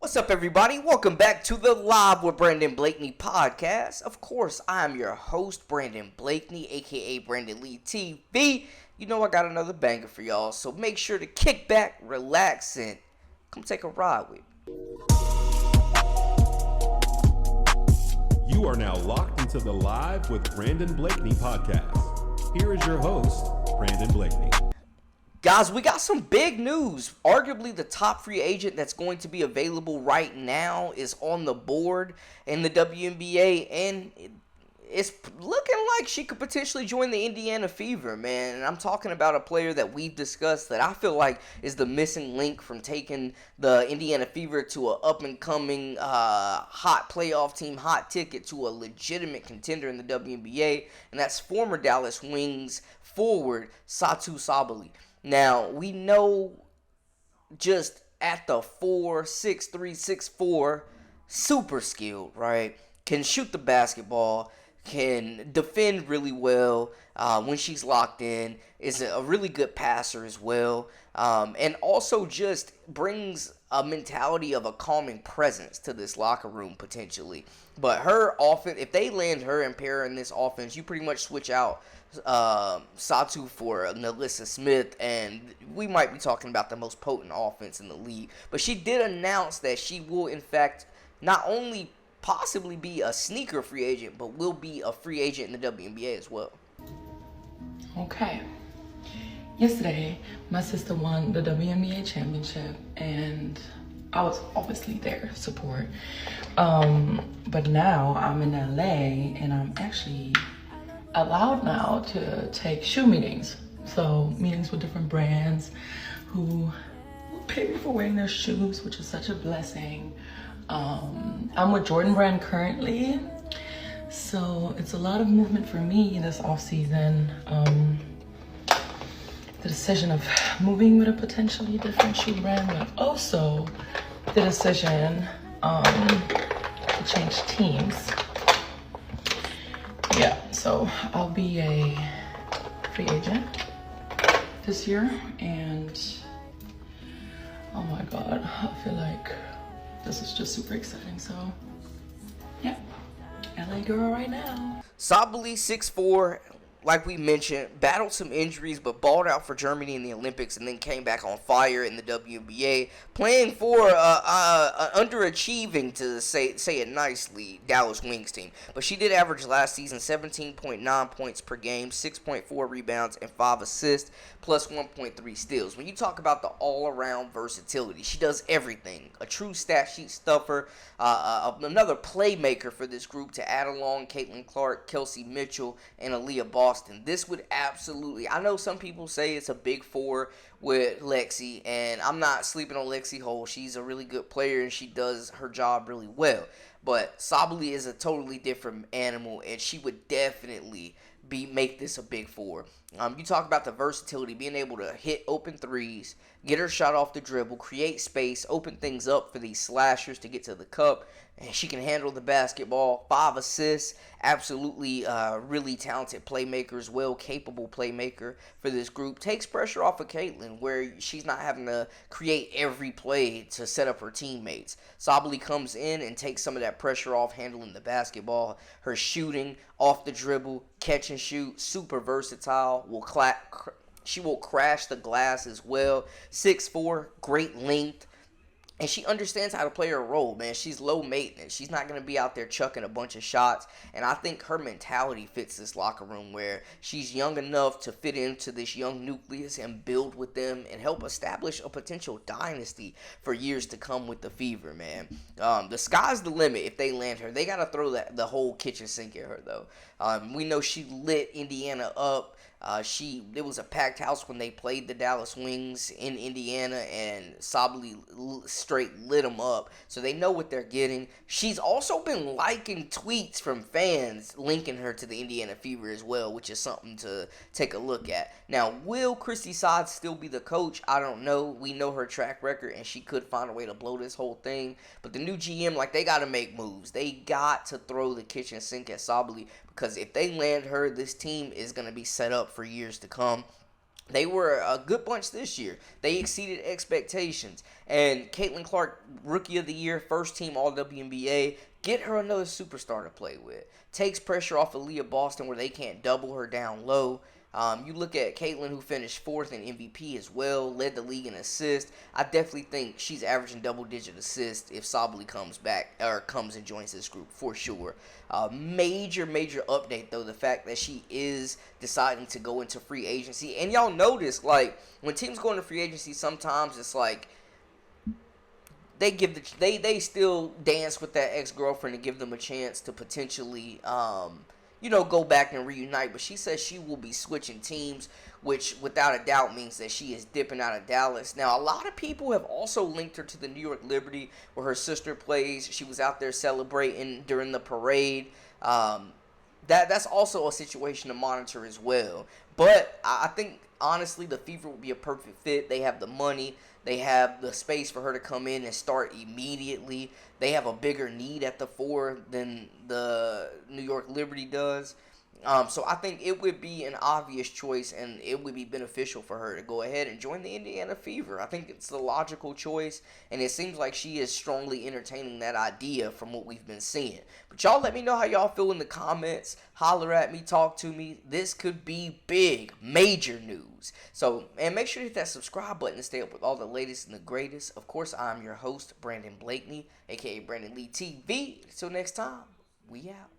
What's up, everybody? Welcome back to the Live with Brandon Blakeney podcast. Of course, I'm your host, Brandon Blakeney, aka Brandon Lee TV. You know I got another banger for y'all, so make sure to kick back, relax, and come take a ride with me. You are now locked into the Live with Brandon Blakeney podcast. Here is your host, Brandon Blakeney. Guys, we got some big news. Arguably the top free agent that's going to be available right now is on the board in the WNBA, and it's looking like she could potentially join the Indiana Fever, man. And I'm talking about a player that we've discussed that I feel like is the missing link from taking the Indiana Fever to an up-and-coming hot playoff team, hot ticket to a legitimate contender in the WNBA, and that's former Dallas Wings forward Satou Sabally. Now, we know just at the 6'3", 6'4", super skilled, right? Can shoot the basketball, can defend really well when she's locked in, is a really good passer as well, and also just brings a mentality of a calming presence to this locker room potentially. But her offense, if they land her and pair in this offense, you pretty much switch out Satou for Nalissa Smith, and we might be talking about the most potent offense in the league. But she did announce that she will, in fact, not only possibly be a sneaker free agent, but will be a free agent in the WNBA as well. Okay. Yesterday, my sister won the WNBA championship, and I was obviously there to support. But now I'm in LA, and I'm actually allowed now to take shoe meetings. So meetings with different brands who pay me for wearing their shoes, which is such a blessing. I'm with Jordan Brand currently, so it's a lot of movement for me this off season. The decision of moving with a potentially different shoe brand, but also the decision to change teams. Yeah, so I'll be a free agent this year, and oh my God, I feel like this is just super exciting. So yeah, LA girl right now. Sabally, 6'4", like we mentioned, battled some injuries, but balled out for Germany in the Olympics and then came back on fire in the WNBA, playing for underachieving, to say it nicely, Dallas Wings team. But she did average last season 17.9 points per game, 6.4 rebounds, and 5 assists, plus 1.3 steals. When you talk about the all-around versatility, she does everything. A true stat sheet stuffer, another playmaker for this group to add along Caitlin Clark, Kelsey Mitchell, and Aaliyah Boston. This would absolutely, I know some people say it's a big four with Lexi, and I'm not sleeping on Lexi Hole. She's a really good player, and she does her job really well. But Sabally is a totally different animal, and she would definitely make this a big four. You talk about the versatility, being able to hit open threes, get her shot off the dribble, create space, open things up for these slashers to get to the cup, and she can handle the basketball. 5 assists, absolutely really talented playmaker as well, capable playmaker for this group. Takes pressure off of Caitlin, where she's not having to create every play to set up her teammates. Sabally comes in and takes some of that pressure off handling the basketball. Her shooting off the dribble, catch and shoot, super versatile. She will crash the glass as well. 6'4", great length. And she understands how to play her role, man. She's low maintenance. She's not going to be out there chucking a bunch of shots. And I think her mentality fits this locker room, where she's young enough to fit into this young nucleus and build with them and help establish a potential dynasty for years to come with the Fever, man. The sky's the limit if they land her. They got to throw the whole kitchen sink at her, though. We know she lit Indiana up. It was a packed house when they played the Dallas Wings in Indiana, and Sabally straight lit them up. So they know what they're getting. She's also been liking tweets from fans linking her to the Indiana Fever as well, which is something to take a look at. Now, will Christy Sod still be the coach? I don't know. We know her track record, and she could find a way to blow this whole thing. But the new GM, they got to make moves. They got to throw the kitchen sink at Sabally, because if they land her, this team is going to be set up for years to come. They were a good bunch this year. They exceeded expectations. And Caitlin Clark, Rookie of the Year, first team All-WNBA. Get her another superstar to play with. Takes pressure off of Leah Boston where they can't double her down low. You look at Caitlin, who finished 4th in MVP as well, led the league in assists. I definitely think she's averaging double-digit assists if Sabally comes back or comes and joins this group for sure. Major update though, the fact that she is deciding to go into free agency. And y'all notice, like, when teams go into free agency, sometimes it's like they still dance with that ex-girlfriend and give them a chance to potentially go back and reunite. But she says she will be switching teams, which without a doubt means that she is dipping out of Dallas. Now, a lot of people have also linked her to the New York Liberty, where her sister plays. She was out there celebrating during the parade. That's also a situation to monitor as well. But I think, honestly, the Fever would be a perfect fit. They have the money. They have the space for her to come in and start immediately. They have a bigger need at the 4 than the New York Liberty does. So I think it would be an obvious choice, and it would be beneficial for her to go ahead and join the Indiana Fever. I think it's the logical choice, and it seems like she is strongly entertaining that idea from what we've been seeing. But y'all let me know how y'all feel in the comments. Holler at me, talk to me. This could be big, major news. So, and make sure to hit that subscribe button to stay up with all the latest and the greatest. Of course, I'm your host, Brandon Blakeney, a.k.a. Brandon Lee TV. Until next time, we out.